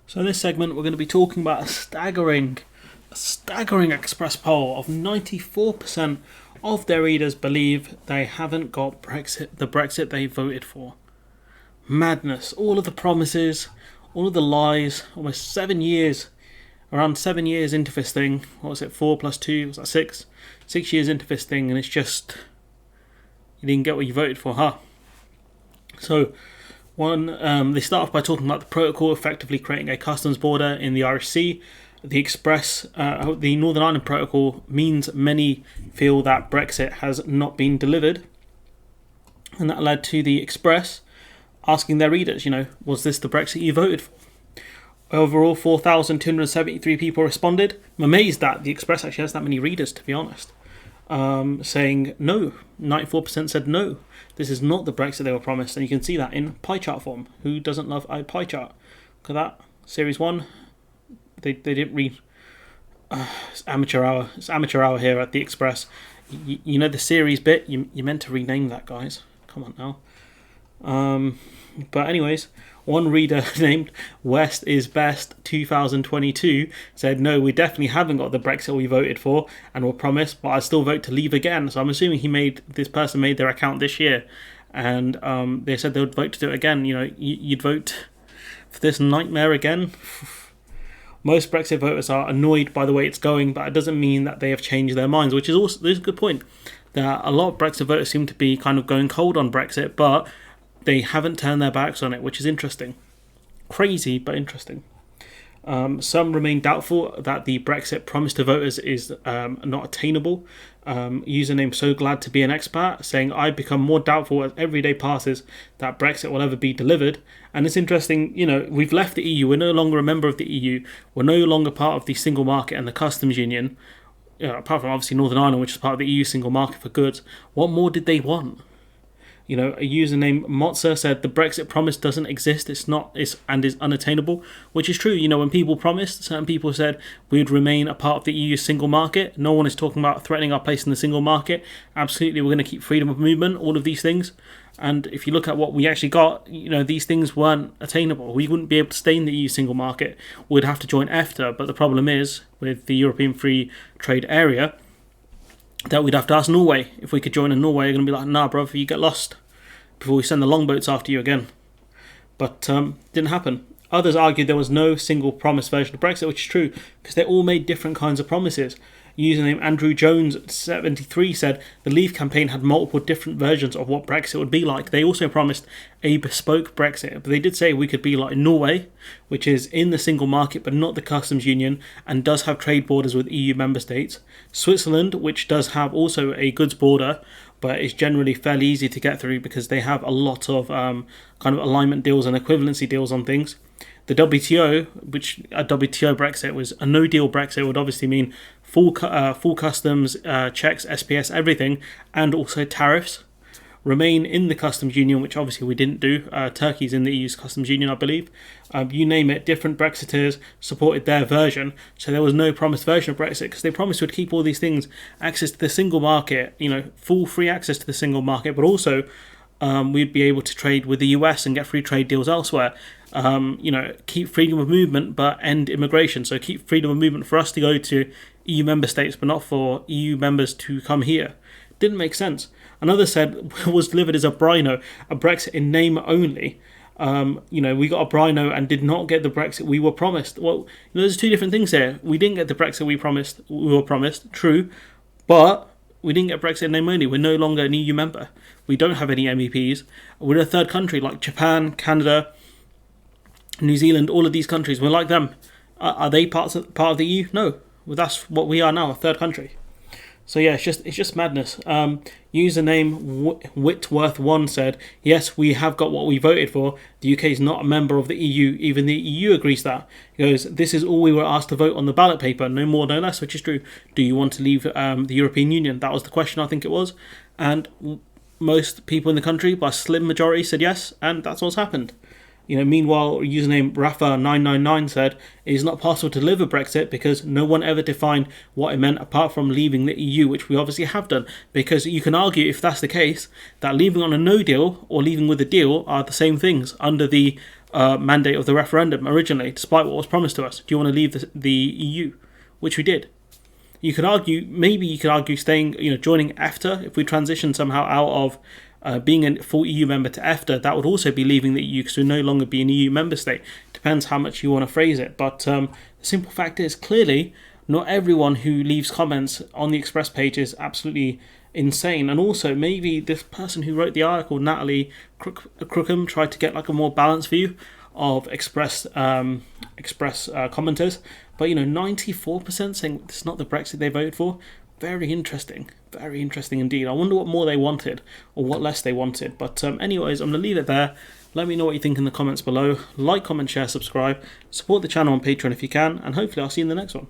So in this segment, we're going to be talking about a staggering Express poll of 94% of their readers believe they haven't got the Brexit they voted for. Madness. All of the promises, all of the lies, almost 7 years, around 7 years into this thing. What was it, 4 plus 2, was that 6? 6 years into this thing, and it's just, you didn't get what you voted for, huh? So, they start off by talking about the protocol effectively creating a customs border in the Irish Sea. The the Northern Ireland Protocol means many feel that Brexit has not been delivered. And that led to the Express asking their readers, was this the Brexit you voted for? Overall, 4,273 people responded. I'm amazed that the Express actually has that many readers, to be honest. Saying no. 94% said no. This is not the Brexit they were promised, and you can see that in pie chart form. Who doesn't love a pie chart? Look at that. Series 1. They didn't read. It's amateur hour. It's amateur hour here at the Express. You know the series bit? You meant to rename that, guys. Come on now. But anyways, one reader named West is Best 2022 said, no, we definitely haven't got the Brexit we voted for and were promised, but I still vote to leave again. So I'm assuming this person made their account this year, and they said they would vote to do it again. You'd vote for this nightmare again. Most Brexit voters are annoyed by the way it's going, but it doesn't mean that they have changed their minds, which is also a good point. That a lot of Brexit voters seem to be kind of going cold on Brexit, but they haven't turned their backs on it, which is interesting. Crazy, but interesting. Some remain doubtful that the Brexit promise to voters is not attainable. Username so glad to be an expat saying, I become more doubtful as every day passes that Brexit will ever be delivered. And it's interesting, we've left the EU. We're no longer a member of the EU. We're no longer part of the single market and the customs union. Apart from obviously Northern Ireland, which is part of the EU single market for goods. What more did they want? A username Motza said the Brexit promise doesn't exist. It's is unattainable, which is true. When people promised, certain people said we would remain a part of the EU single market. No one is talking about threatening our place in the single market. Absolutely, we're going to keep freedom of movement, all of these things. And if you look at what we actually got, these things weren't attainable. We wouldn't be able to stay in the EU single market. We'd have to join EFTA. But the problem is, with the European Free Trade Area, that we'd have to ask Norway. If we could join in Norway, you're going to be like, nah, bro, you get lost before we send the longboats after you again. But didn't happen. Others argued there was no single promised version of Brexit, which is true, because they all made different kinds of promises. Username Andrew Jones 73 said the Leave campaign had multiple different versions of what Brexit would be like. They also promised a bespoke Brexit, but they did say we could be like Norway, which is in the single market but not the customs union and does have trade borders with EU member states. Switzerland, which does have also a goods border, but is generally fairly easy to get through because they have a lot of kind of alignment deals and equivalency deals on things. The WTO, which a WTO Brexit was a no-deal Brexit, would obviously mean full customs checks, SPS, everything, and also tariffs. Remain in the customs union, which obviously we didn't do. Turkey's in the EU's customs union, I believe. You name it, different Brexiteers supported their version, so there was no promised version of Brexit because they promised we'd keep all these things, access to the single market, full free access to the single market, but also we'd be able to trade with the US and get free trade deals elsewhere. Keep freedom of movement but end immigration. So keep freedom of movement for us to go to EU member states but not for EU members to come here. Didn't make sense. Another said was delivered as a Brino, a Brexit in name only. We got a Brino and did not get the Brexit we were promised. Well, there's two different things here. We didn't get the Brexit we were promised, true, but we didn't get Brexit in name only. We're no longer an EU member. We don't have any MEPs. We're a third country like Japan, Canada, New Zealand, all of these countries. We're like them. Are they part of the EU? No. Well, that's what we are now, a third country. So yeah, it's just madness. Username Whitworth1 said, yes, we have got what we voted for. The UK is not a member of the EU. Even the EU agrees that. He goes, this is all we were asked to vote on the ballot paper. No more, no less, which is true. Do you want to leave the European Union? That was the question, I think it was. And most people in the country, by a slim majority, said yes. And that's what's happened. Meanwhile, username Rafa999 said it is not possible to live a Brexit because no one ever defined what it meant apart from leaving the EU, which we obviously have done. Because you can argue, if that's the case, that leaving on a no deal or leaving with a deal are the same things under the mandate of the referendum originally, despite what was promised to us. Do you want to leave the EU? Which we did. You could argue, staying, joining EFTA. If we transition somehow out of being a full EU member to EFTA, that would also be leaving the EU because we'll no longer be an EU member state. Depends how much you want to phrase it. But the simple fact is, clearly, not everyone who leaves comments on the Express page is absolutely insane. And also, maybe this person who wrote the article, Natalie Crookham, tried to get like a more balanced view of Express commenters. But 94% saying it's not the Brexit they voted for. Very interesting indeed. I wonder what more they wanted or what less they wanted. But anyways, I'm going to leave it there. Let me know what you think in the comments below. Like, comment, share, subscribe. Support the channel on Patreon if you can. And hopefully I'll see you in the next one.